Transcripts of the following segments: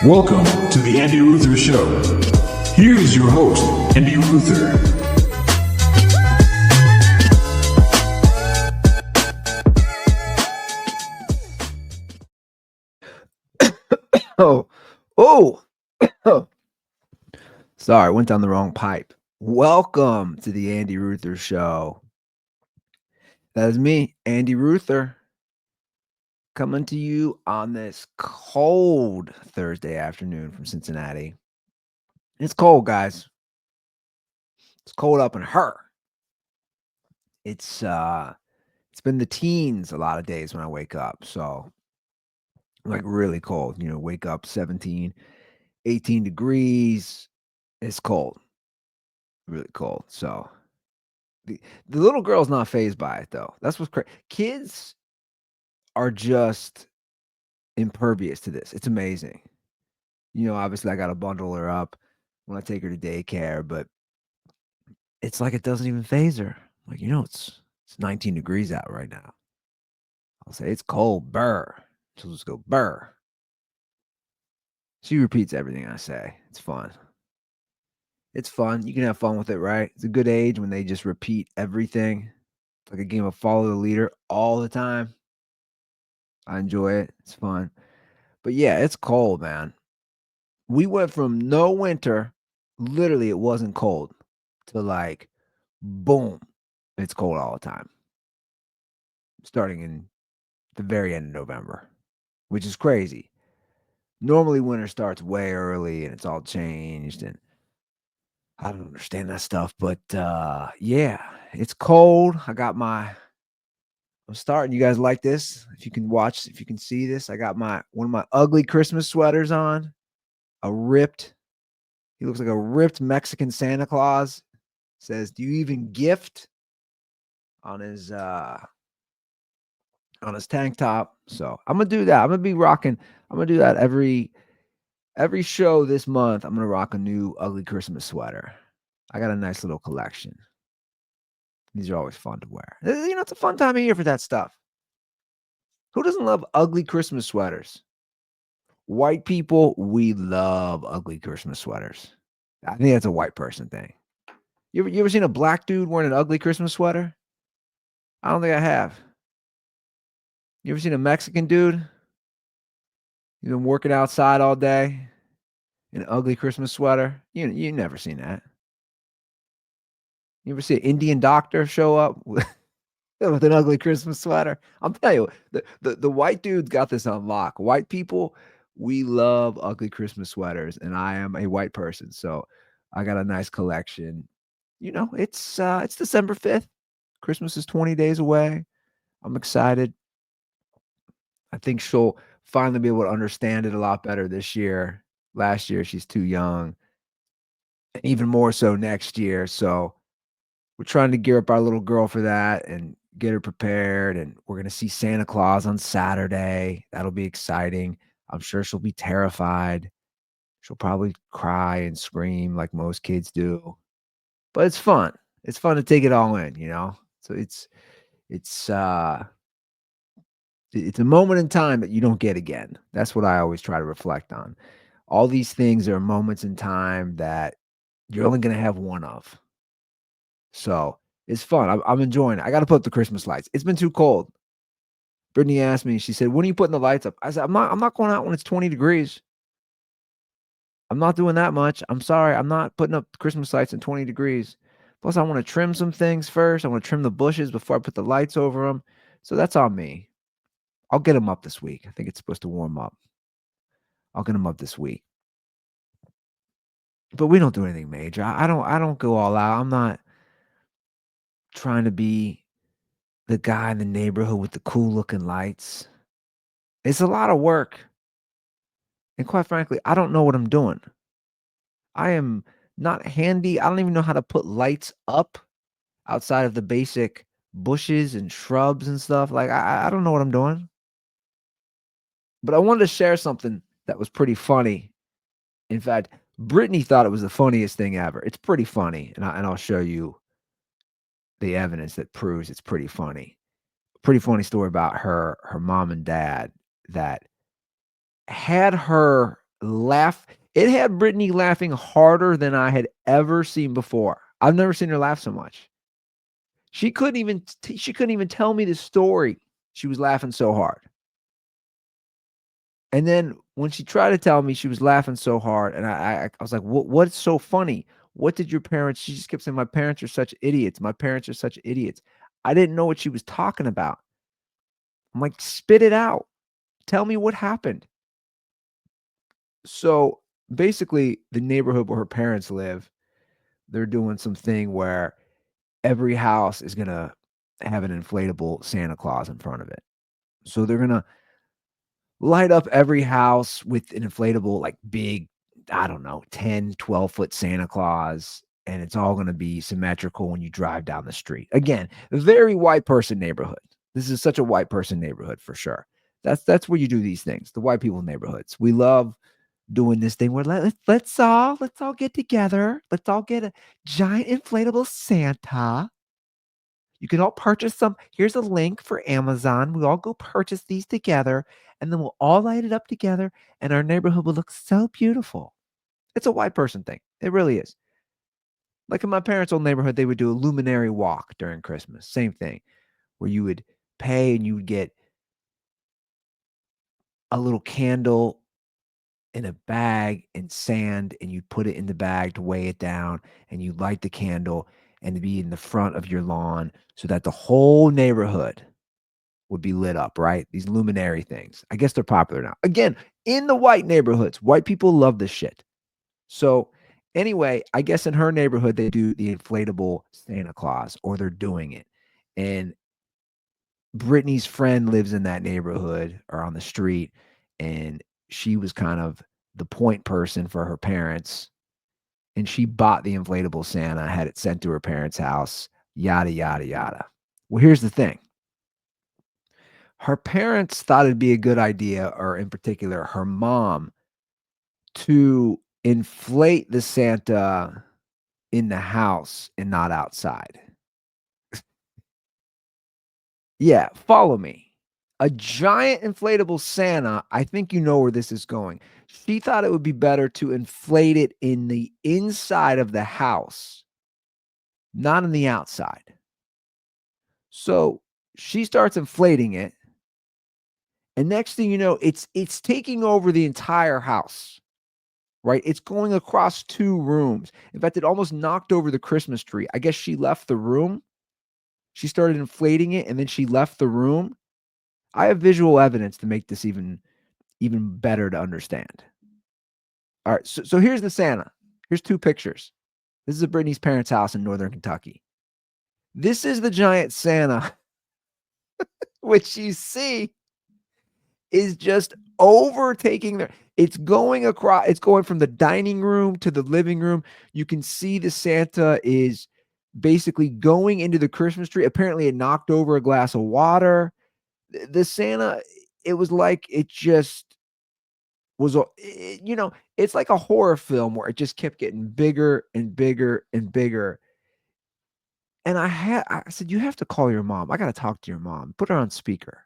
Welcome to the Andy Ruther Show. Here is your host, Andy Ruther. Oh, sorry, went down the wrong pipe. Welcome to the Andy Ruther Show. That is me, Andy Ruther, coming to you on this cold Thursday afternoon from Cincinnati. It's cold, guys. It's cold up in her. It's been the teens a lot of days when I wake up, so like really cold. Wake up 17, 18 degrees. It's cold, really cold. So the little girl's not phased by it though. That's what's crazy. Kids are just impervious to this. It's amazing. Obviously I gotta bundle her up when I take her to daycare, but it's like it doesn't even phase her. Like, it's 19 degrees out right now. I'll say it's cold, burr. She'll just go burr. She repeats everything I say. It's fun. It's fun. You can have fun with it, right? It's a good age when they just repeat everything. It's like a game of follow the leader all the time. I enjoy it. It's fun. But yeah, it's cold, man. We went from no winter, literally it wasn't cold, to like boom, it's cold all the time. Starting in the very end of November, which is crazy. Normally winter starts way early and it's all changed and I don't understand that stuff, but yeah, it's cold. I'm starting. You guys like this? If you can see this, I got one of my ugly Christmas sweaters on. He looks like a ripped Mexican Santa Claus. Says, "Do you even gift?" on his tank top. So I'm gonna do that. I'm gonna do that every show this month. I'm gonna rock a new ugly Christmas sweater. I got a nice little collection. These are always fun to wear. It's a fun time of year for that stuff. Who doesn't love ugly Christmas sweaters? White people, we love ugly Christmas sweaters. I think that's a white person thing. You ever seen a black dude wearing an ugly Christmas sweater? I don't think I have. You ever seen a Mexican dude? You've been working outside all day in an ugly Christmas sweater? You never seen that. You ever see an Indian doctor show up with an ugly Christmas sweater? I'm telling you, the white dude's got this on lock. White people, we love ugly Christmas sweaters, and I am a white person, so I got a nice collection. It's December 5th. Christmas is 20 days away. I'm excited. I think she'll finally be able to understand it a lot better this year. Last year, she's too young, and even more so next year. So we're trying to gear up our little girl for that and get her prepared. And we're going to see Santa Claus on Saturday. That'll be exciting. I'm sure she'll be terrified. She'll probably cry and scream like most kids do, but it's fun. It's fun to take it all in. So it's a moment in time that you don't get again. That's what I always try to reflect on. All these things are moments in time that you're only going to have one of. So it's fun. I'm enjoying it. I got to put up the Christmas lights. It's been too cold. Brittany asked me, she said, "When are you putting the lights up?" I said, I'm not going out when it's 20 degrees. I'm not doing that much. I'm sorry. I'm not putting up Christmas lights in 20 degrees. Plus, I want to trim some things first. I want to trim the bushes before I put the lights over them. So that's on me. I'll get them up this week. I think it's supposed to warm up. I'll get them up this week. But we don't do anything major. I don't go all out. I'm not trying to be the guy in the neighborhood with the cool looking lights. It's a lot of work. And quite frankly, I don't know what I'm doing. I am not handy. I don't even know how to put lights up outside of the basic bushes and shrubs and stuff. Like I don't know what I'm doing. But I wanted to share something that was pretty funny. In fact, Britney thought it was the funniest thing ever. It's pretty funny, and I'll show you the evidence that proves it's pretty funny. Pretty funny story about her mom and dad that had her laugh. It had Britney laughing harder than I had ever seen before. I've never seen her laugh so much. She couldn't even tell me the story. She was laughing so hard. And then when she tried to tell me, she was laughing so hard, and I was like, What's so funny? What did your parents?" She just kept saying, "My parents are such idiots. My parents are such idiots." I didn't know what she was talking about. I'm like, "Spit it out. Tell me what happened." So basically, the neighborhood where her parents live, they're doing something where every house is gonna have an inflatable Santa Claus in front of it. So they're gonna light up every house with an inflatable, like, big, I don't know, 10, 12-foot Santa Claus, and it's all gonna be symmetrical when you drive down the street. Again, very white person neighborhood. This is such a white person neighborhood for sure. That's where you do these things, the white people neighborhoods. We love doing this thing where let's all get together. Let's all get a giant inflatable Santa. You can all purchase some. Here's a link for Amazon. We all go purchase these together, and then we'll all light it up together, and our neighborhood will look so beautiful. It's a white person thing. It really is. Like in my parents' old neighborhood, they would do a luminary walk during Christmas. Same thing, where you would pay and you would get a little candle in a bag and sand, and you put it in the bag to weigh it down, and you light the candle and to be in the front of your lawn so that the whole neighborhood would be lit up, right? These luminary things. I guess they're popular now. Again, in the white neighborhoods, white people love this shit. So, anyway, I guess in her neighborhood, they do the inflatable Santa Claus, or they're doing it. And Brittany's friend lives in that neighborhood or on the street, and she was kind of the point person for her parents. And she bought the inflatable Santa, had it sent to her parents' house, yada, yada, yada. Well, here's the thing. Her parents thought it'd be a good idea, or in particular, her mom, to inflate the Santa in the house and not outside. Yeah, follow me. A giant inflatable Santa, I think you know where this is going. She thought it would be better to inflate it in the inside of the house, not on the outside. So she starts inflating it, and next thing you know, it's taking over the entire house. Right? It's going across 2 rooms. In fact, it almost knocked over the Christmas tree. I guess she left the room. She started inflating it, and then she left the room. I have visual evidence to make this even better to understand. All right, so here's the Santa. Here's 2 pictures. This is at Brittany's parents' house in Northern Kentucky. This is the giant Santa, which you see is just overtaking their it's going from the dining room to the living room. You can see the Santa is basically going into the Christmas tree. Apparently, it knocked over a glass of water. The Santa, it was like it just was it's like a horror film where it just kept getting bigger and bigger and bigger. And I said, "You have to call your mom. I gotta talk to your mom. Put her on speaker."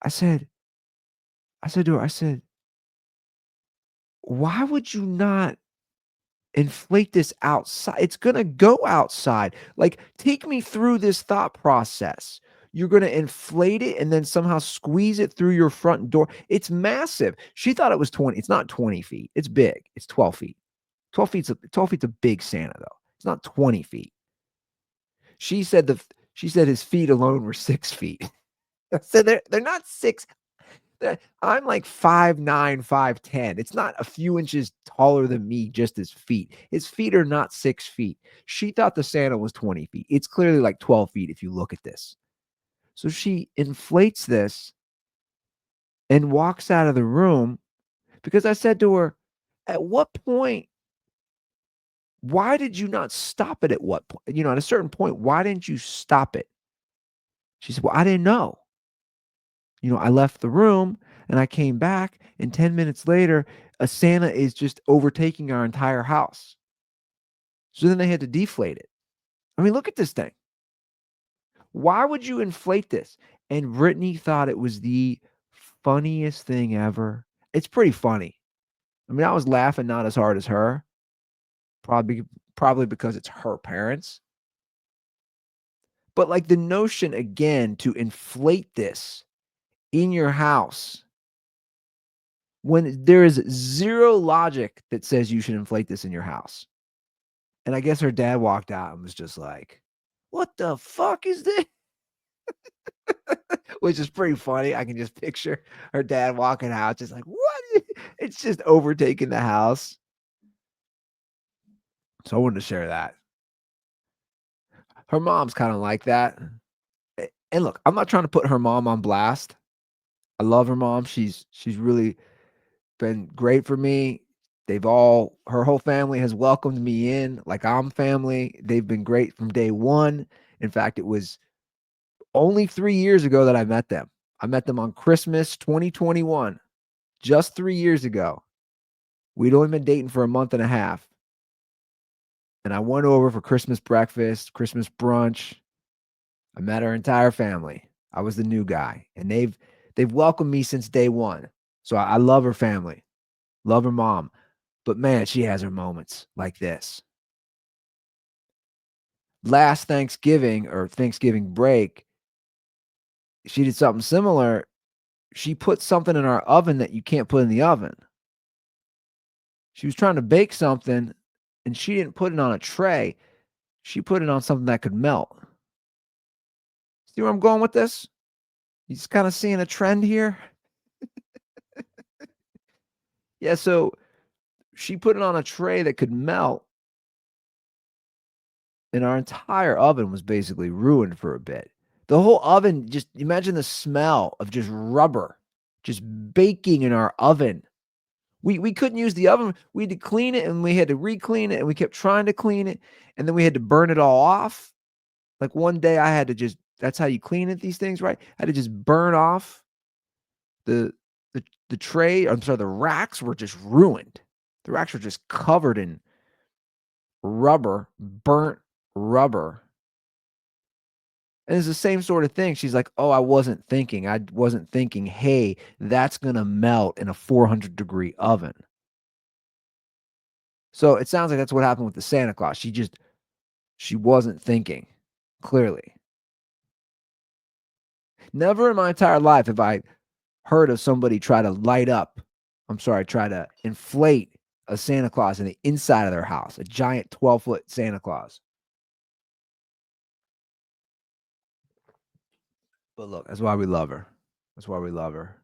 I said I said to her, I said, "Why would you not inflate this outside? It's gonna go outside. Like, take me through this thought process. You're gonna inflate it and then somehow squeeze it through your front door. It's massive." She thought it was 20. It's not 20 feet. It's big. It's 12 feet. 12 feet's a big Santa, though. It's not 20 feet. She said his feet alone were 6 feet. I said they're not six. I'm like 5'9", 5'10". It's not a few inches taller than me, just his feet. His feet are not 6 feet. She thought the Santa was 20 feet. It's clearly like 12 feet if you look at this. So she inflates this and walks out of the room because I said to her, "At what point, why did you not stop it at what point? At a certain point, why didn't you stop it?" She said, "Well, I didn't know. I left the room and I came back, and 10 minutes later, a Santa is just overtaking our entire house." So then they had to deflate it. I mean, look at this thing. Why would you inflate this? And Brittany thought it was the funniest thing ever. It's pretty funny. I mean, I was laughing not as hard as her, probably probably because it's her parents. But like the notion again to inflate this in your house when there is zero logic that says you should inflate this in your house. And I guess her dad walked out and was just like, "What the fuck is this?" Which is pretty funny. I can just picture her dad walking out, just like, "What?" It's just overtaking the house. So I wanted to share that. Her mom's kind of like that. And look, I'm not trying to put her mom on blast. I love her mom. She's really been great for me. Her whole family has welcomed me in like I'm family. They've been great from day one. In fact, it was only 3 years ago that I met them. I met them on Christmas 2021, just 3 years ago. We'd only been dating for a month and a half. And I went over for Christmas breakfast, Christmas brunch. I met her entire family. I was the new guy, and they've welcomed me since day one. So I love her family, love her mom. But man, she has her moments like this. Last Thanksgiving or Thanksgiving break, she did something similar. She put something in our oven that you can't put in the oven. She was trying to bake something and she didn't put it on a tray. She put it on something that could melt. See where I'm going with this? You just kind of seeing a trend here? Yeah, so she put it on a tray that could melt, and our entire oven was basically ruined for a bit. The whole oven, just imagine the smell of just rubber just baking in our oven. We couldn't use the oven. We had to clean it and we had to re-clean it and we kept trying to clean it and then we had to burn it all off. Like one day I had to just that's how you clean it, these things, right? I had to just burn off the the tray. I'm sorry, the racks were just ruined. The racks were just covered in rubber, burnt rubber. And it's the same sort of thing. She's like, "Oh, I wasn't thinking. I wasn't thinking, hey, that's gonna melt in a 400-degree oven." So it sounds like that's what happened with the Santa Claus. She wasn't thinking clearly. Never in my entire life have I heard of somebody try to inflate a Santa Claus in the inside of their house, a giant 12-foot Santa Claus. But look, that's why we love her. That's why we love her.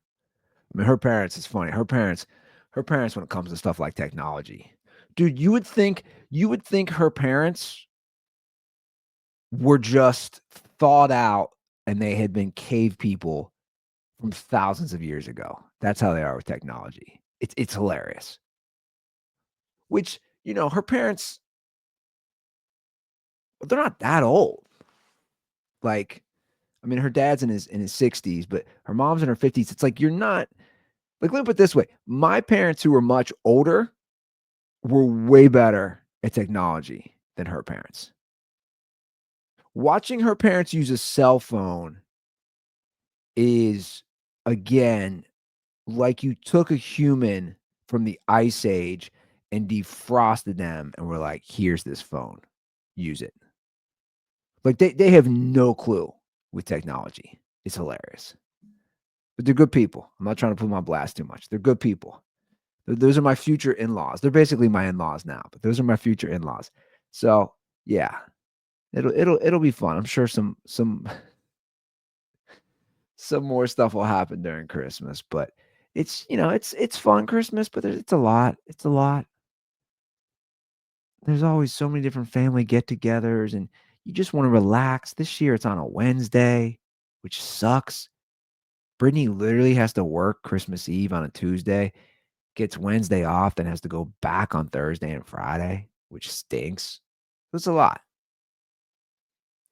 I mean, her parents, it's funny. Her parents when it comes to stuff like technology. Dude, you would think her parents were just thought out and they had been cave people from thousands of years ago. That's how they are with technology. It's hilarious. Which, her parents, they're not that old. Like, I mean, her dad's in his 60s, but her mom's in her 50s. It's like you're not like let me put it this way. My parents who were much older were way better at technology than her parents. Watching her parents use a cell phone is again like you took a human from the ice age and defrosted them and were like, here's this phone. Use it. Like they have no clue with technology. It's hilarious. But they're good people. I'm not trying to put them on blast too much. They're good people. Those are my future in-laws. They're basically my in-laws now, but those are my future in-laws. So yeah, it'll be fun. I'm sure some more stuff will happen during Christmas, but it's fun Christmas, but it's a lot. It's a lot. There's always so many different family get-togethers, and you just want to relax. This year it's on a Wednesday, which sucks. Brittany literally has to work Christmas Eve on a Tuesday, gets Wednesday off, then has to go back on Thursday and Friday, which stinks. It's a lot.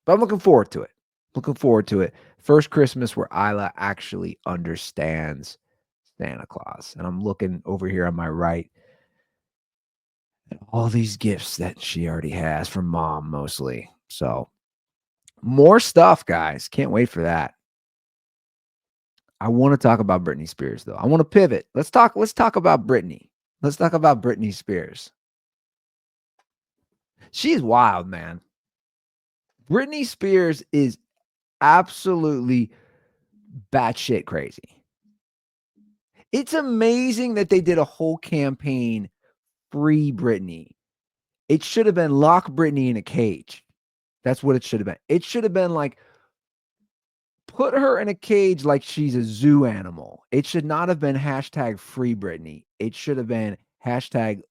But I'm looking forward to it. Looking forward to it. First Christmas where Isla actually understands Santa Claus. And I'm looking over here on my right at all these gifts that she already has from mom mostly. So more stuff, guys. Can't wait for that. I want to talk about Britney Spears though. I want to pivot. Let's talk about Britney. Let's talk about Britney Spears. She's wild, man. Britney Spears is absolutely batshit crazy. It's amazing that they did a whole campaign, Free Britney. It should have been lock Britney in a cage. That's what it should have been. It should have been like, put her in a cage like she's a zoo animal. It should not have been hashtag Free Britney. It should have been hashtag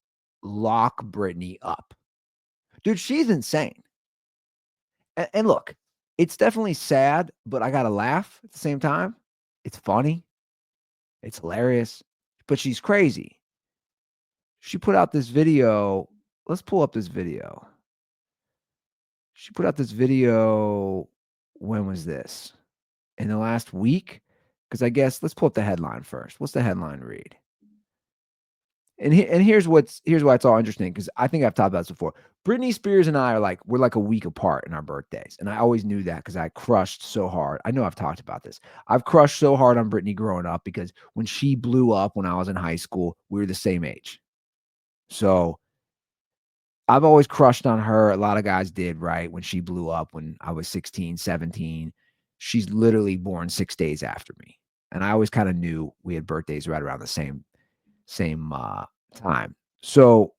lock Britney up. Dude, she's insane. And look, it's definitely sad, but I got to laugh at the same time. It's funny. It's hilarious, but she's crazy. She put out this video. Let's pull up this video. She put out this video. When was this? In the last week? Because I guess, let's pull up the headline first. What's the headline read? And here's why it's all interesting, because I think I've talked about this before. Britney Spears and I we're like a week apart in our birthdays. And I always knew that because I crushed so hard. I know I've talked about this. I've crushed so hard on Britney growing up because when she blew up when I was in high school, we were the same age. So I've always crushed on her. A lot of guys did, right? When she blew up when I was 16, 17. She's literally born 6 days after me. And I always kind of knew we had birthdays right around the same time. So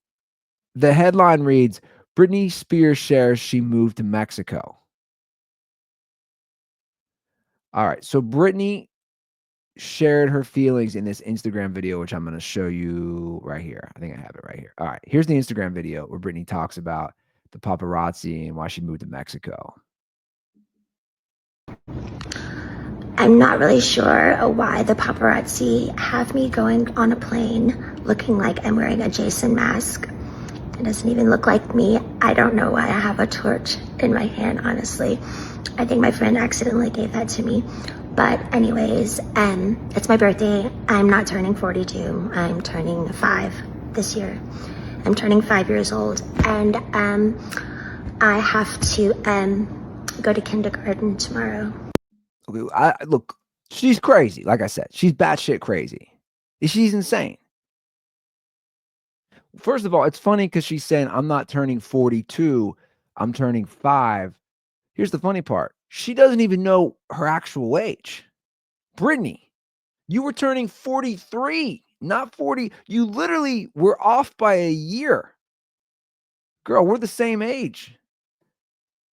the headline reads, Britney Spears shares she moved to Mexico. All right. So Britney shared her feelings in this Instagram video, which I'm going to show you right here. I think I have it right here. All right. Here's the Instagram video where Britney talks about the paparazzi and why she moved to Mexico. I'm not really sure why the paparazzi have me going on a plane looking like I'm wearing a Jason mask. It doesn't even look like me. I don't know why I have a torch in my hand, honestly. I think my friend accidentally gave that to me. But anyways, it's my birthday. I'm not turning 42. I'm turning 5 this year. I'm turning 5 years old. And I have to go to kindergarten tomorrow. Okay, look, she's crazy. Like I said, she's batshit crazy. She's insane. First of all, it's funny because she's saying, I'm not turning 42, I'm turning 5. Here's the funny part. She doesn't even know her actual age. Britney, you were turning 43, not 40. You literally were off by a year. Girl, we're the same age.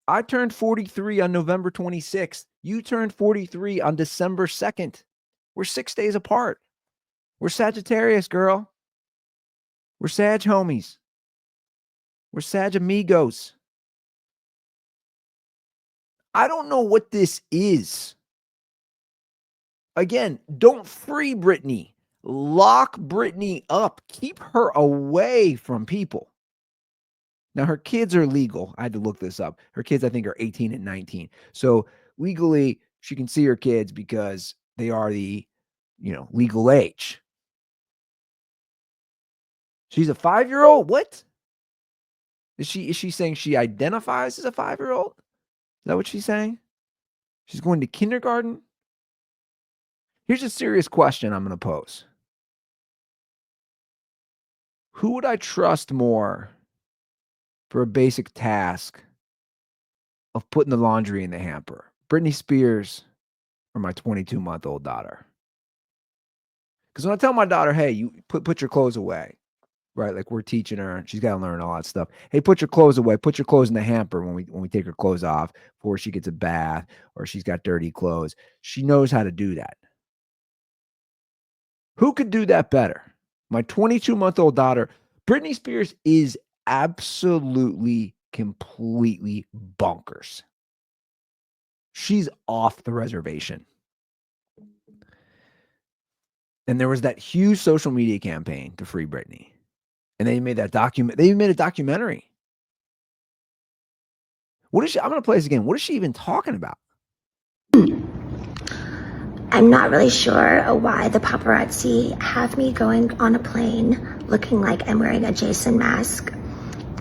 I turned 43 on November 26th. You turned 43 on December 2nd. We're 6 days apart. We're Sagittarius, girl. We're Sag homies. We're Sag amigos. I don't know what this is. Again, don't free Britney. Lock Britney up. Keep her away from people. Now, her kids are legal. I had to look this up. Her kids, I think, are 18 and 19. So legally, she can see her kids because they are the, legal age. She's a 5-year-old? What? Is she saying she identifies as a 5-year-old? Is that what she's saying? She's going to kindergarten? Here's a serious question I'm going to pose. Who would I trust more for a basic task of putting the laundry in the hamper? Britney Spears or my 22-month-old daughter? Because when I tell my daughter, hey, you put your clothes away, right? Like we're teaching her, she's got to learn all that stuff. Hey, put your clothes away. Put your clothes in the hamper when we take her clothes off before she gets a bath or she's got dirty clothes. She knows how to do that. Who could do that better? My 22-month-old daughter. Britney Spears is absolutely, completely bonkers. She's off the reservation. And there was that huge social media campaign to free Britney. And they made that document. They even made a documentary. What is she? I'm going to play this again. What is she even talking about? I'm not really sure why the paparazzi have me going on a plane looking like I'm wearing a Jason mask.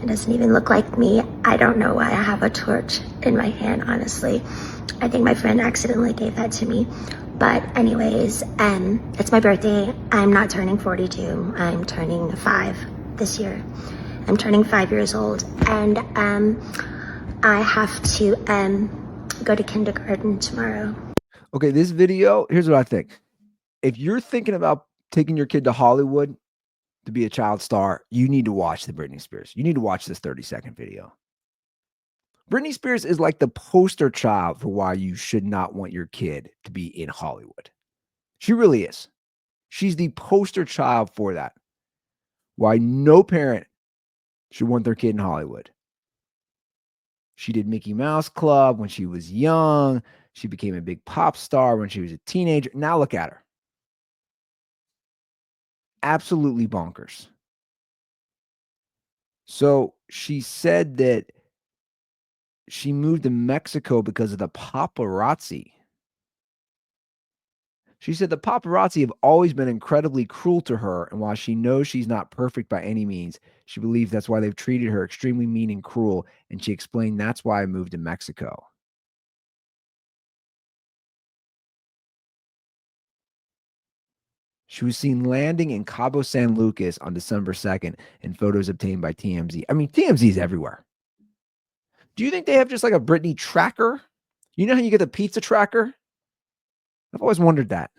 It doesn't even look like me. I don't know why I have a torch in my hand, honestly. I think my friend accidentally gave that to me. But anyways, it's my birthday. I'm not turning 42. I'm turning 5 this year. I'm turning 5 years old, and I have to go to kindergarten tomorrow. Okay, this video, here's what I think. If you're thinking about taking your kid to Hollywood to be a child star, you need to watch the Britney Spears. You need to watch this 30-second video. Britney Spears is like the poster child for why you should not want your kid to be in Hollywood. She really is. She's the poster child for that. Why no parent should want their kid in Hollywood. She did Mickey Mouse Club when she was young. She became a big pop star when she was a teenager. Now look at her. Absolutely bonkers. So she said that she moved to Mexico because of the paparazzi. She said the paparazzi have always been incredibly cruel to her, and while she knows she's not perfect by any means, she believes that's why they've treated her extremely mean and cruel, and she explained that's why I moved to Mexico. She was seen landing in Cabo San Lucas on December 2nd in photos obtained by TMZ. I mean, TMZ is everywhere. Do you think they have just like a Britney tracker? You know how you get the pizza tracker? I've always wondered that.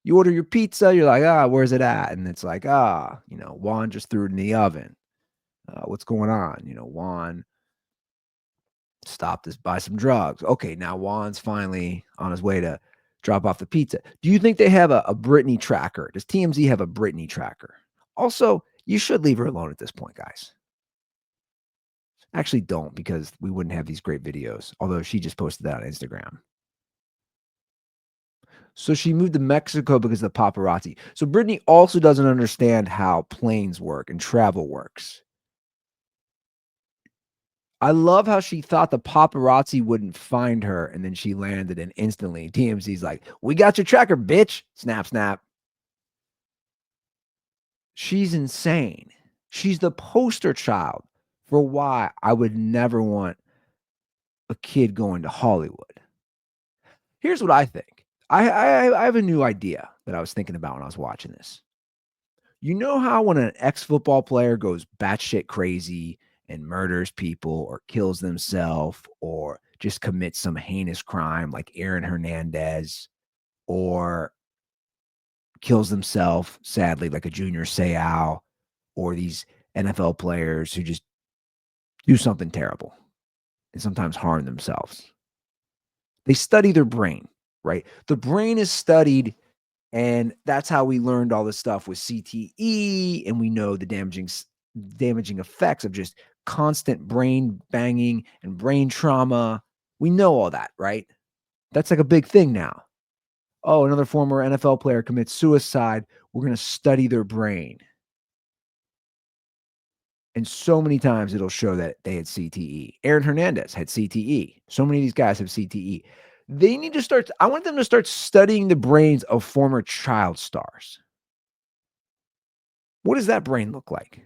You order your pizza, you're like, where's it at? And it's like, Juan just threw it in the oven. What's going on? Juan stopped to buy some drugs. Okay, now Juan's finally on his way to drop off the pizza. Do you think they have a Britney tracker? Does TMZ have a Britney tracker? Also, you should leave her alone at this point, guys. Actually, don't, because we wouldn't have these great videos, although she just posted that on Instagram. So she moved to Mexico because of the paparazzi. So Britney also doesn't understand how planes work and travel works. I love how she thought the paparazzi wouldn't find her, and then she landed, and instantly TMZ's like, we got your tracker, bitch. Snap, snap. She's insane. She's the poster child for why I would never want a kid going to Hollywood. Here's what I think. I have a new idea that I was thinking about when I was watching this. You know how when an ex-football player goes batshit crazy and murders people or kills themselves or just commits some heinous crime like Aaron Hernandez, or kills themselves, sadly, like a Junior Seau, or these NFL players who just do something terrible and sometimes harm themselves. They study their brain, right? The brain is studied, and that's how we learned all this stuff with CTE, and we know the damaging effects of just constant brain banging and brain trauma. We know all that, right? That's like a big thing now. Oh, another former NFL player commits suicide. We're going to study their brain. And so many times it'll show that they had CTE. Aaron Hernandez had CTE. So many of these guys have CTE. They need to start, I want them to start studying the brains of former child stars. What does that brain look like?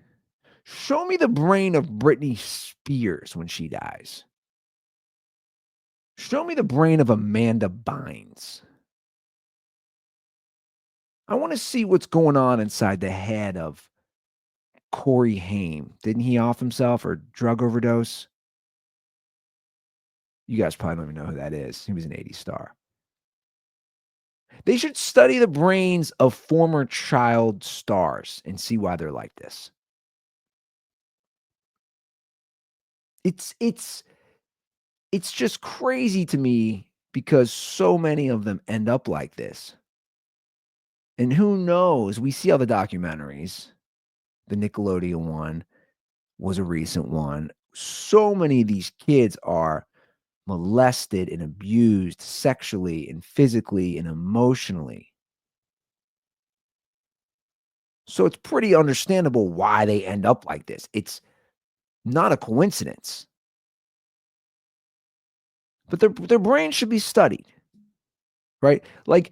Show me the brain of Britney Spears when she dies. Show me the brain of Amanda Bynes. I want to see what's going on inside the head of Corey Haim. Didn't he off himself or drug overdose? You guys probably don't even know who that is. He was an 80s star. They should study the brains of former child stars and see why they're like this. It's just crazy to me because so many of them end up like this. And who knows? We see all the documentaries. The Nickelodeon one was a recent one. So many of these kids are molested and abused sexually and physically and emotionally. So it's pretty understandable why they end up like this. It's not a coincidence. But their brain should be studied, right? Like,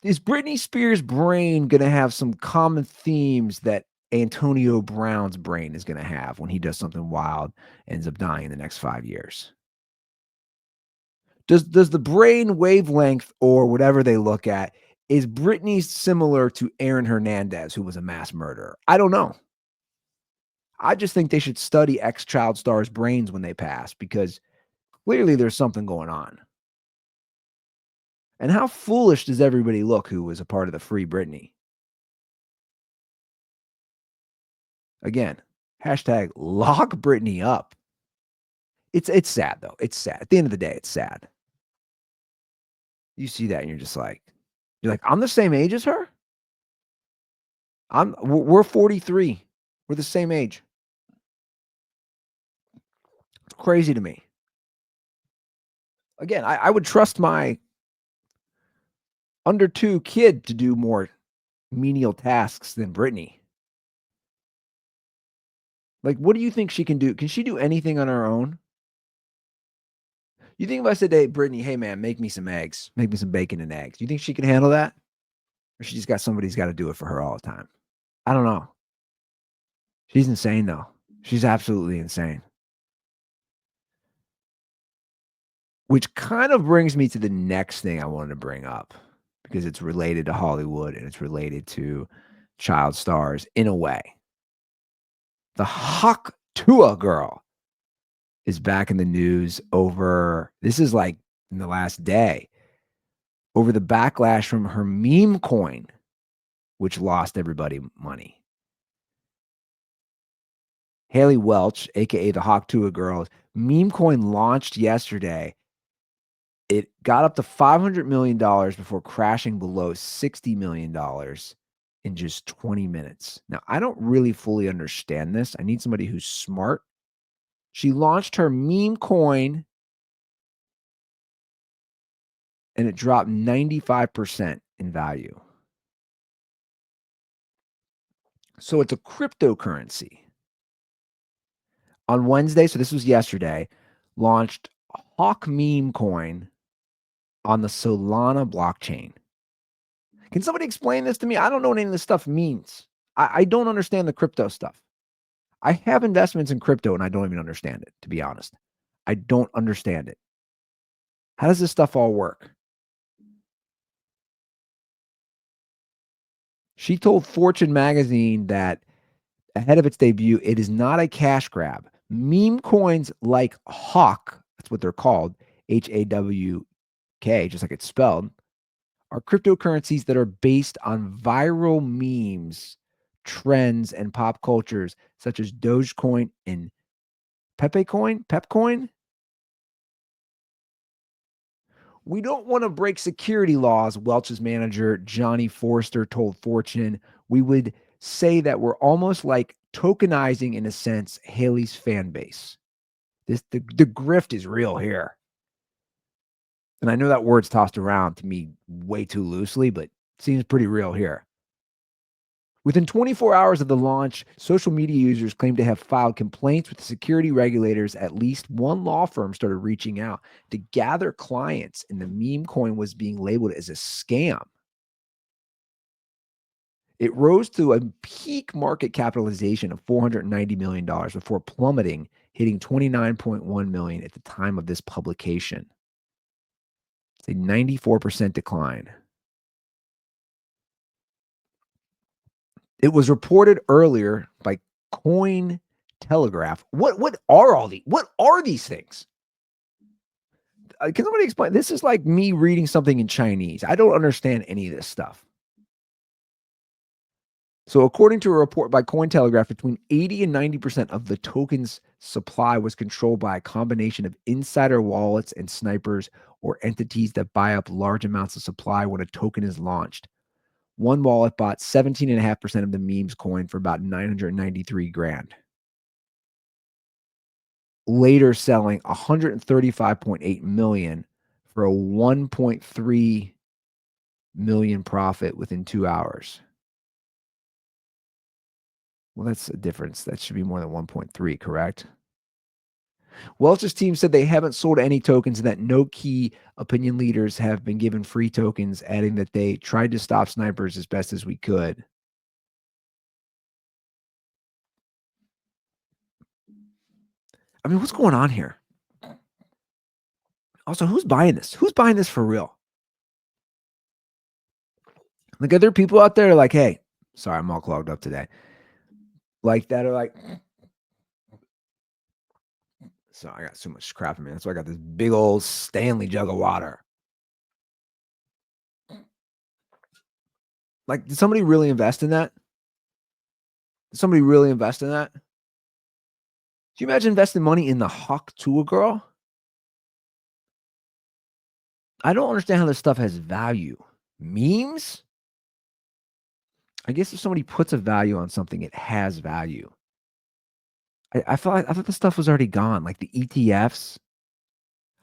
is Britney Spears' brain going to have some common themes that Antonio Brown's brain is going to have when he does something wild, ends up dying in the next 5 years? Does the brain wavelength or whatever they look at, is Britney similar to Aaron Hernandez, who was a mass murderer? I don't know. I just think they should study ex-child stars' brains when they pass, because clearly there's something going on. And how foolish does everybody look who was a part of the Free Britney? Again, hashtag lock Britney up. It's sad though. It's sad. At the end of the day, it's sad. You see that and you're like, I'm the same age as her? We're 43. We're the same age. It's crazy to me. Again, I would trust my under 2 kid to do more menial tasks than Britney. Like, what do you think she can do? Can she do anything on her own? You think if I said, hey, Britney, hey man, make me some eggs, make me some bacon and eggs. You think she can handle that? Or she just got somebody's got to do it for her all the time? I don't know. She's insane though. She's absolutely insane. Which kind of brings me to the next thing I wanted to bring up, because it's related to Hollywood and it's related to child stars in a way. The Hawk Tuah girl is back in the news over, this is like in the last day, over the backlash from her MemeCoin, which lost everybody money. Haley Welch, aka the Hawk Tuah girl, MemeCoin launched yesterday. It got up to $500 million before crashing below $60 million in just 20 minutes. Now, I don't really fully understand this. I need somebody who's smart. She launched her MemeCoin and it dropped 95% in value. So it's a cryptocurrency. On Wednesday, so this was yesterday, launched Hawk MemeCoin on the Solana blockchain. Can somebody explain this to me? I don't know what any of this stuff means. I don't understand the crypto stuff. I have investments in crypto and I don't even understand it, to be honest. I don't understand it. How does this stuff all work? She told Fortune magazine that ahead of its debut, it is not a cash grab. Meme coins like Hawk, that's what they're called, HAWK, just like it's spelled, are cryptocurrencies that are based on viral memes, trends, and pop cultures, such as Dogecoin and Pepcoin. We don't want to break security laws, Welch's manager, Johnny Forster, told Fortune. We would say that we're almost like tokenizing, in a sense, Haley's fan base. The grift is real here. And I know that word's tossed around to me way too loosely, but it seems pretty real here. Within 24 hours of the launch, social media users claim to have filed complaints with security regulators. At least one law firm started reaching out to gather clients, and the meme coin was being labeled as a scam. It rose to a peak market capitalization of $490 million before plummeting, hitting $29.1 million at the time of this publication. It's a 94% decline. It was reported earlier by Coin Telegraph. What are these things? Can somebody explain? This is like me reading something in Chinese. I don't understand any of this stuff. So according to a report by Cointelegraph, between 80 and 90% of the token's supply was controlled by a combination of insider wallets and snipers, or entities that buy up large amounts of supply when a token is launched. One wallet bought 17.5% of the memes coin for about 993 grand. Later selling 135.8 million for a 1.3 million profit within 2 hours. Well, that's a difference. That should be more than 1.3, correct? Welch's team said they haven't sold any tokens and that no key opinion leaders have been given free tokens, adding that they tried to stop snipers as best as we could. I mean, what's going on here? Also, who's buying this? Who's buying this for real? Like, are there people out there like, hey, sorry, I'm all clogged up today. Like that are like, so I got so much crap in me. That's why I got this big old Stanley jug of water. Like, did somebody really invest in that? Did somebody really invest in that? Do you imagine investing money in the Hawk Tuah girl? I don't understand how this stuff has value. Memes? I guess if somebody puts a value on something, it has value. I thought the stuff was already gone, like the ETFs.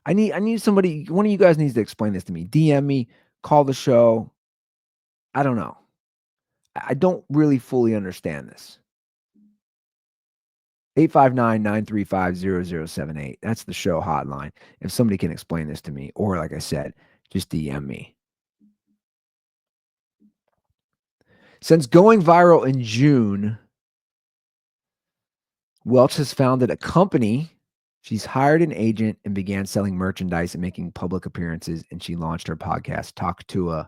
I need somebody, one of you guys needs to explain this to me. DM me, call the show. I don't know. I don't really fully understand this. 859-935-0078. That's the show hotline. If somebody can explain this to me, or like I said, just DM me. Since going viral in June, Welch has founded a company. She's hired an agent and began selling merchandise and making public appearances. And she launched her podcast, Hawk Tuah,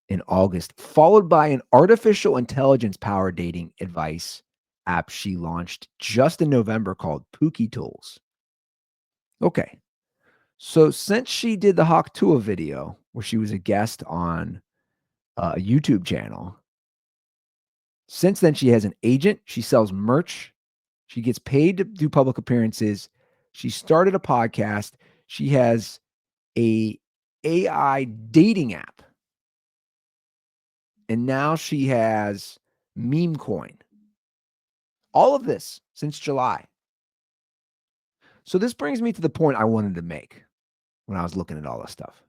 in August, followed by an artificial intelligence powered dating advice app she launched just in November called Pookie Tools. Okay. So since she did the Hawk Tuah video where she was a guest on a YouTube channel, since then she has an agent, she sells merch, she gets paid to do public appearances, she started a podcast, she has a AI dating app, and now she has MemeCoin. All of this since July. So this brings me to the point I wanted to make when I was looking at all this stuff.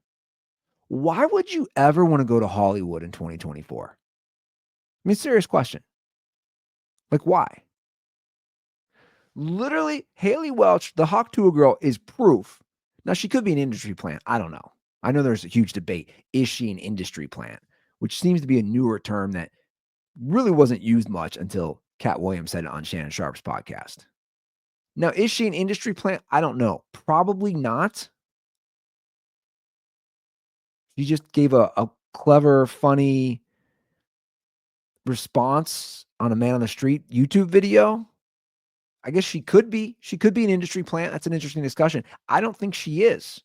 Why would you ever want to go to Hollywood in 2024? I mean, serious question. Like, why? Literally, Haley Welch, the Hawk Tuah girl, is proof. Now, she could be an industry plant. I don't know. I know there's a huge debate. Is she an industry plant? Which seems to be a newer term that really wasn't used much until Cat Williams said it on Shannon Sharp's podcast. Now, is she an industry plant? I don't know. Probably not. She just gave a clever, funny response on a man on the street YouTube video. I guess she could be. She could be an industry plant. That's an interesting discussion. I don't think she is.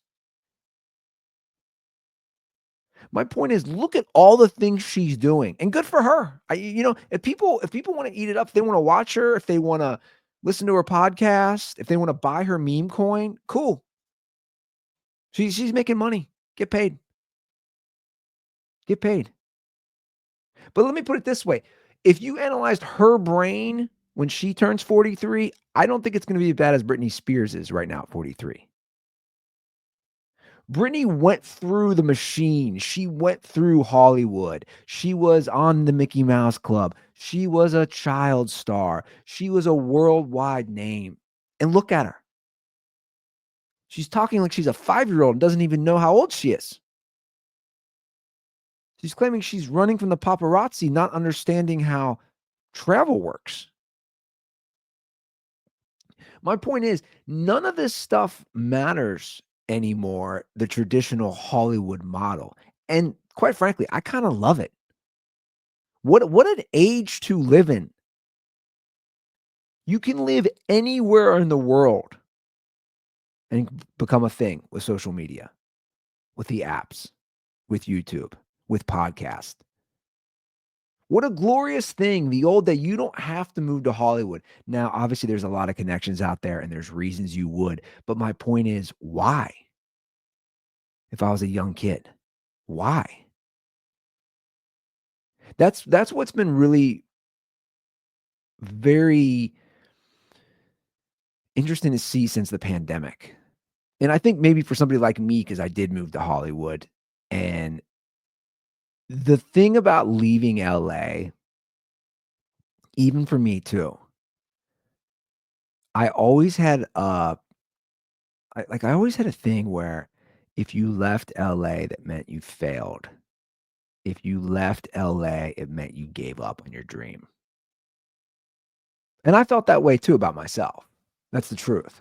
My point is, look at all the things she's doing, and good for her. If people want to eat it up, if they want to watch her, if they want to listen to her podcast, if they want to buy her meme coin, cool. She's making money. Get paid. Get paid. But let me put it this way. If you analyzed her brain when she turns 43, I don't think it's going to be as bad as Britney Spears is right now at 43. Britney went through the machine. She went through Hollywood. She was on the Mickey Mouse Club. She was a child star. She was a worldwide name. And look at her. She's talking like she's a 5-year-old and doesn't even know how old she is. She's claiming she's running from the paparazzi, not understanding how travel works. My point is, none of this stuff matters anymore, the traditional Hollywood model. And quite frankly, I kind of love it. What an age to live in. You can live anywhere in the world and become a thing with social media, with the apps, with YouTube, with podcasts. What a glorious thing, that you don't have to move to Hollywood. Now, obviously, there's a lot of connections out there and there's reasons you would. But my point is, why? If I was a young kid, why? That's what's been really very interesting to see since the pandemic. And I think maybe for somebody like me, because I did move to Hollywood, and the thing about leaving LA, even for me too, I always had I always had a thing where if you left LA, that meant you failed. If you left LA, it meant you gave up on your dream. And I felt that way too about myself. That's the truth.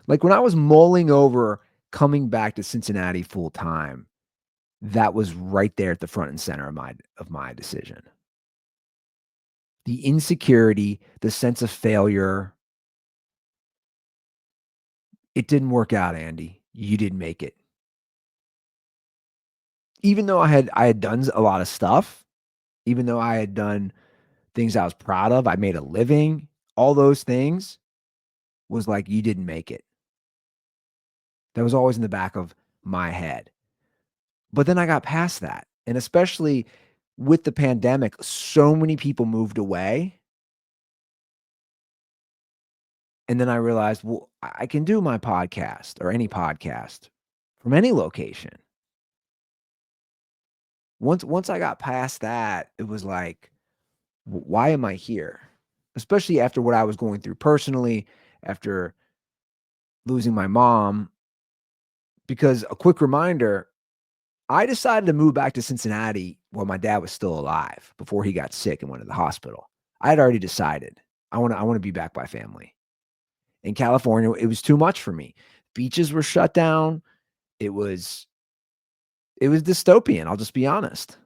Like when I was mulling over coming back to Cincinnati full time, that was right there at the front and center of my decision. The insecurity, the sense of failure. It didn't work out, Andy. You didn't make it. Even though I had done a lot of stuff, even though I had done things I was proud of, I made a living, all those things was like, you didn't make it. That was always in the back of my head. But then I got past that. And especially with the pandemic, so many people moved away. And then I realized, well, I can do my podcast or any podcast from any location. Once I got past that, it was like, why am I here? Especially after what I was going through personally, after losing my mom. Because a quick reminder, I decided to move back to Cincinnati while my dad was still alive before he got sick and went to the hospital. I had already decided I want to be back by family. In California, it was too much for me. Beaches were shut down. It was dystopian, I'll just be honest.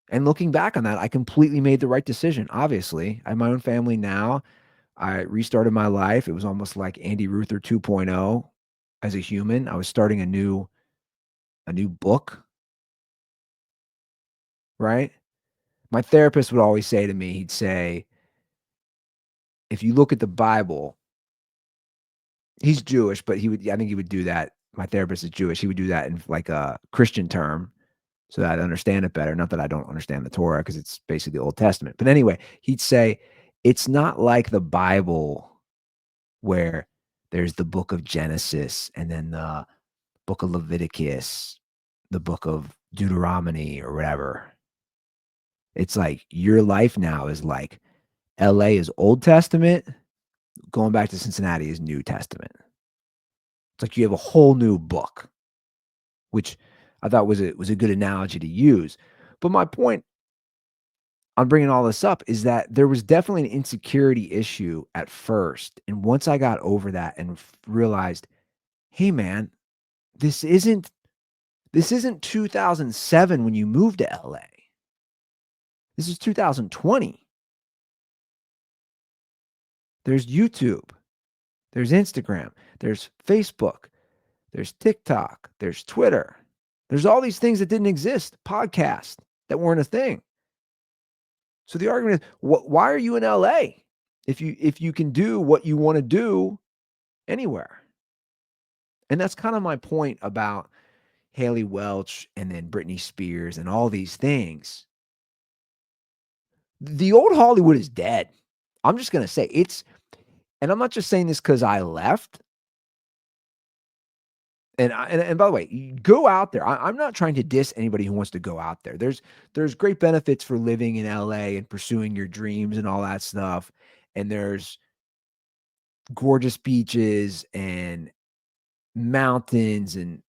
And looking back on that, I completely made the right decision. Obviously, I have my own family now. I restarted my life. It was almost like Andy Ruther 2.0 as a human. I was starting a new book, right? My therapist would always say to me, he'd say, if you look at the Bible, he's Jewish, but I think he would do that. My therapist is Jewish. He would do that in like a Christian term so that I'd understand it better. Not that I don't understand the Torah because it's basically the Old Testament. But anyway, he'd say, it's not like the Bible where there's the book of Genesis and then the book of Leviticus, the book of Deuteronomy or whatever. It's like your life now is like LA is Old Testament, going back to Cincinnati is New Testament. It's like you have a whole new book, which I thought was a good analogy to use. But my point on bringing all this up is that there was definitely an insecurity issue at first. And once I got over that and realized, hey man, this isn't 2007 when you moved to LA. This is 2020. There's YouTube, there's Instagram, there's Facebook, there's TikTok, there's Twitter. There's all these things that didn't exist, podcasts that weren't a thing. So the argument is, why are you in LA if you can do what you want to do anywhere? And that's kind of my point about Haley Welch and then Britney Spears and all these things. The old Hollywood is dead. I'm just going to say and I'm not just saying this because I left. And by the way, go out there. I'm not trying to diss anybody who wants to go out there. There's great benefits for living in LA and pursuing your dreams and all that stuff. And there's gorgeous beaches and mountains and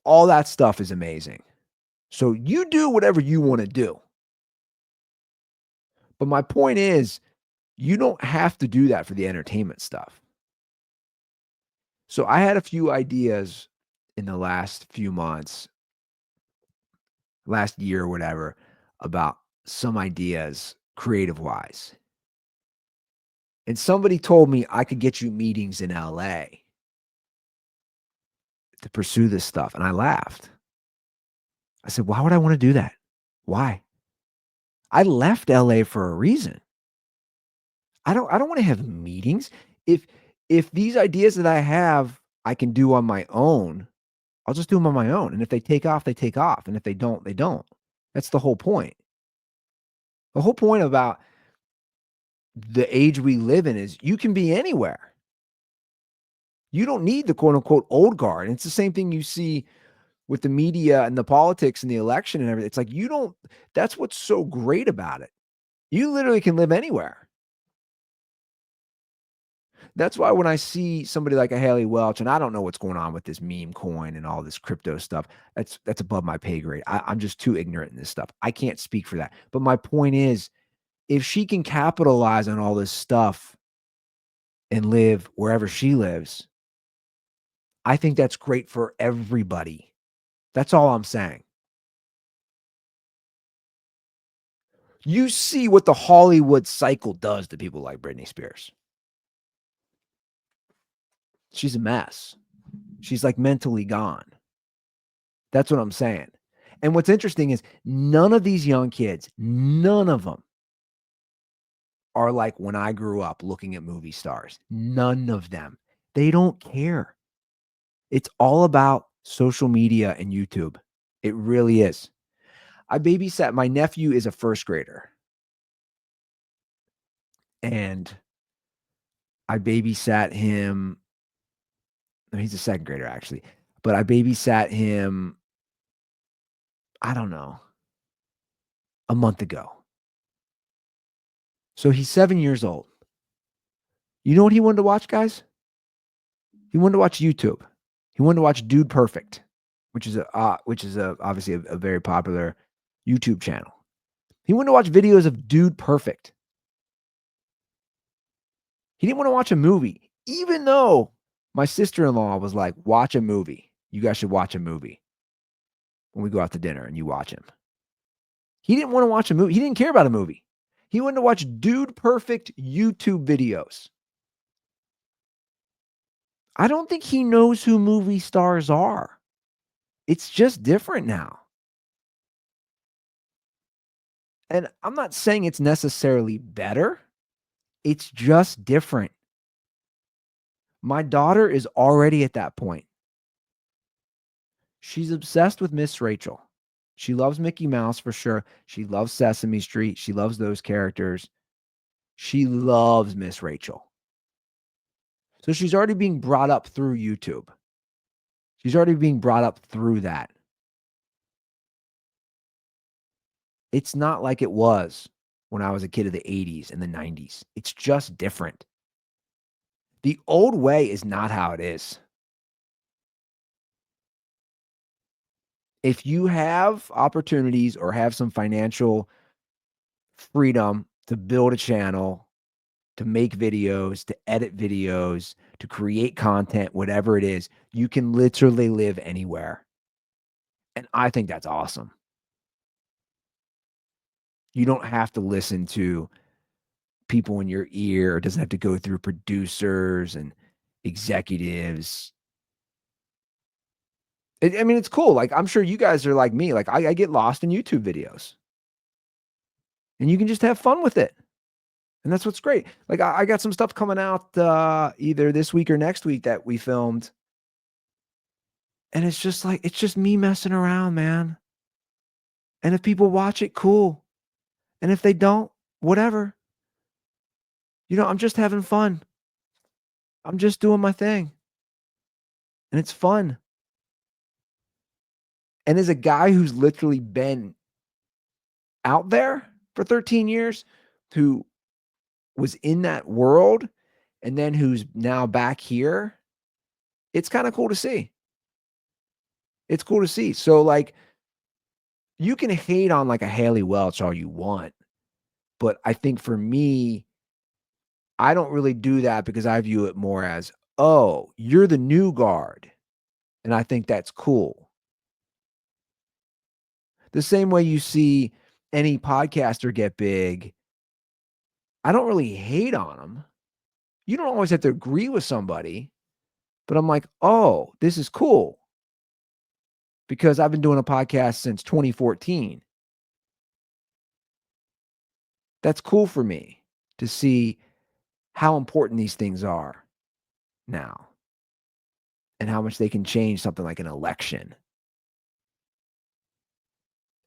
all that stuff is amazing. So you do whatever you want to do. But my point is, you don't have to do that for the entertainment stuff. So I had a few ideas in the last few months, last year or whatever, about some ideas creative wise. And somebody told me I could get you meetings in LA to pursue this stuff. And I laughed. I said, why would I want to do that? Why? I left LA for a reason. I don't want to have meetings. If these ideas that I have, I can do on my own, I'll just do them on my own. And if they take off, they take off. And if they don't, they don't. That's the whole point. The whole point about the age we live in is you can be anywhere. You don't need the quote unquote old guard. And it's the same thing you see with the media and the politics and the election and everything. It's like that's what's so great about it. You literally can live anywhere. That's why when I see somebody like a Haley Welch, and I don't know what's going on with this MemeCoin and all this crypto stuff, that's above my pay grade. I'm just too ignorant in this stuff. I can't speak for that. But my point is, if she can capitalize on all this stuff and live wherever she lives, I think that's great for everybody. That's all I'm saying. You see what the Hollywood cycle does to people like Britney Spears. She's a mess. She's like mentally gone. That's what I'm saying. And what's interesting is none of these young kids, none of them are like when I grew up looking at movie stars. None of them. They don't care. It's all about social media and YouTube. It really is. I babysat, my nephew is a first grader. And I babysat him. No, he's a second grader, actually. But I babysat him, I don't know, a month ago. So he's 7 years old. You know what he wanted to watch, guys? He wanted to watch YouTube. He wanted to watch Dude Perfect, which is obviously a very popular YouTube channel. He wanted to watch videos of Dude Perfect. He didn't want to watch a movie, even though my sister-in-law was like, watch a movie. You guys should watch a movie when we go out to dinner and you watch him. He didn't want to watch a movie. He didn't care about a movie. He wanted to watch Dude Perfect YouTube videos. I don't think he knows who movie stars are. It's just different now. And I'm not saying it's necessarily better. It's just different. My daughter is already at that point. She's obsessed with Miss Rachel. She loves Mickey Mouse for sure. She loves Sesame Street. She loves those characters. She loves Miss Rachel. So she's already being brought up through YouTube. She's already being brought up through that. It's not like it was when I was a kid of the 80s and the 90s. It's just different. The old way is not how it is. If you have opportunities or have some financial freedom to build a channel, to make videos, to edit videos, to create content, whatever it is, you can literally live anywhere. And I think that's awesome. You don't have to listen to people in your ear. It doesn't have to go through producers and executives. I mean, it's cool. Like, I'm sure you guys are like me. Like, I get lost in YouTube videos. And you can just have fun with it. And that's what's great. Like, I got some stuff coming out either this week or next week that we filmed. And it's just like, it's just me messing around, man. And if people watch it, cool. And if they don't, whatever. You know, I'm just having fun. I'm just doing my thing. And it's fun. And as a guy who's literally been out there for 13 years, who was in that world, and then who's now back here, it's kind of cool to see. It's cool to see. So, like, you can hate on like a Haley Welch all you want, but I think for me, I don't really do that because I view it more as, oh, you're the new guard. And I think that's cool. The same way you see any podcaster get big, I don't really hate on them. You don't always have to agree with somebody, but I'm like, oh, this is cool. Because I've been doing a podcast since 2014. That's cool for me to see how important these things are now and how much they can change something like an election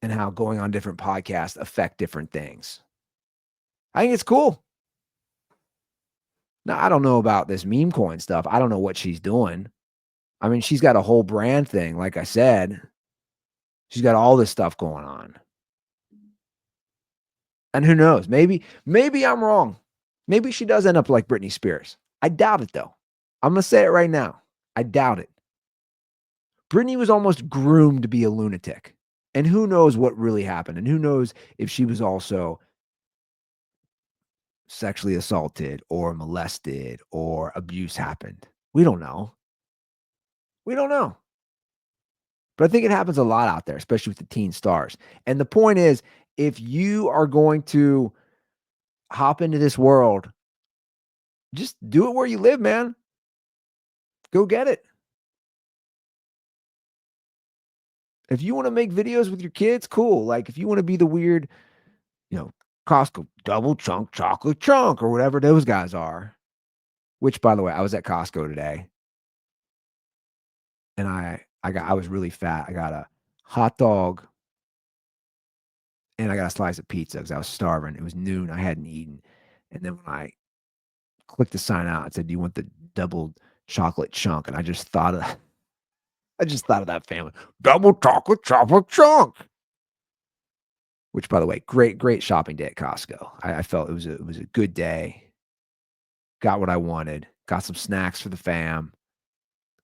and how going on different podcasts affect different things. I think it's cool. Now, I don't know about this MemeCoin stuff. I don't know what she's doing. I mean, she's got a whole brand thing. Like I said, she's got all this stuff going on. And who knows? Maybe I'm wrong. Maybe she does end up like Britney Spears. I doubt it, though. I'm going to say it right now. I doubt it. Britney was almost groomed to be a lunatic. And who knows what really happened? And who knows if she was also sexually assaulted or molested or abuse happened. We don't know. We don't know. But I think it happens a lot out there, especially with the teen stars. And the point is, if you are going to hop into this world, just do it where you live, man. Go get it. If you want to make videos with your kids, cool. Like if you want to be the weird, Costco double chunk chocolate chunk or whatever those guys are, which by the way, I was at Costco today and I was really fat. I got a hot dog and I got a slice of pizza because I was starving. It was noon. I hadn't eaten. And then when I clicked the sign out, it said, "Do you want the double chocolate chunk?" And I just thought of that family. Double chocolate chunk. Which, by the way, great shopping day at Costco. I felt it was a good day. Got what I wanted. Got some snacks for the fam.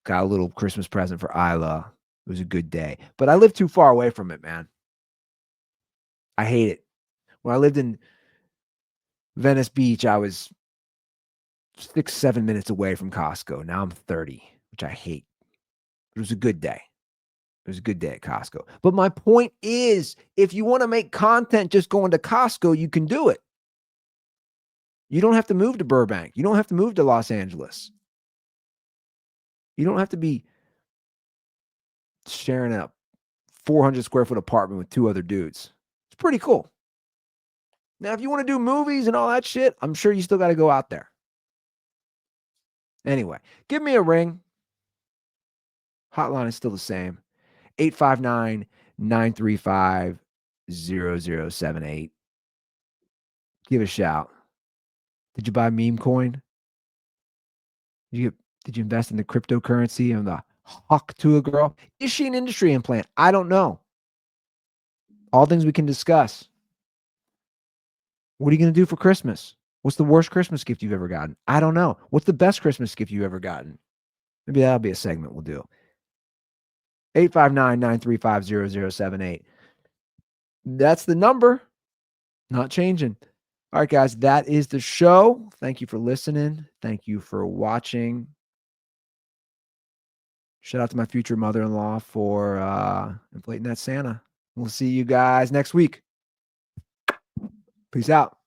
Got a little Christmas present for Isla. It was a good day. But I live too far away from it, man. I hate it. When I lived in Venice Beach, I was 6-7 minutes away from Costco. Now I'm 30, which I hate. It was a good day. It was a good day at Costco. But my point is, if you want to make content just going to Costco, you can do it. You don't have to move to Burbank. You don't have to move to Los Angeles. You don't have to be sharing a 400 square foot apartment with 2 other dudes. It's pretty cool. Now, if you want to do movies and all that shit, I'm sure you still got to go out there. Anyway, give me a ring. Hotline is still the same. 859-935-0078. Give a shout. Did you buy MemeCoin? Did you invest in the cryptocurrency and the Hawk Tuah girl? Is she an industry implant? I don't know. All things we can discuss. What are you going to do for Christmas? What's the worst Christmas gift you've ever gotten? I don't know. What's the best Christmas gift you've ever gotten? Maybe that'll be a segment we'll do. 859-935-0078. That's the number. Not changing. All right, guys, that is the show. Thank you for listening. Thank you for watching. Shout out to my future mother-in-law for inflating that Santa. We'll see you guys next week. Peace out.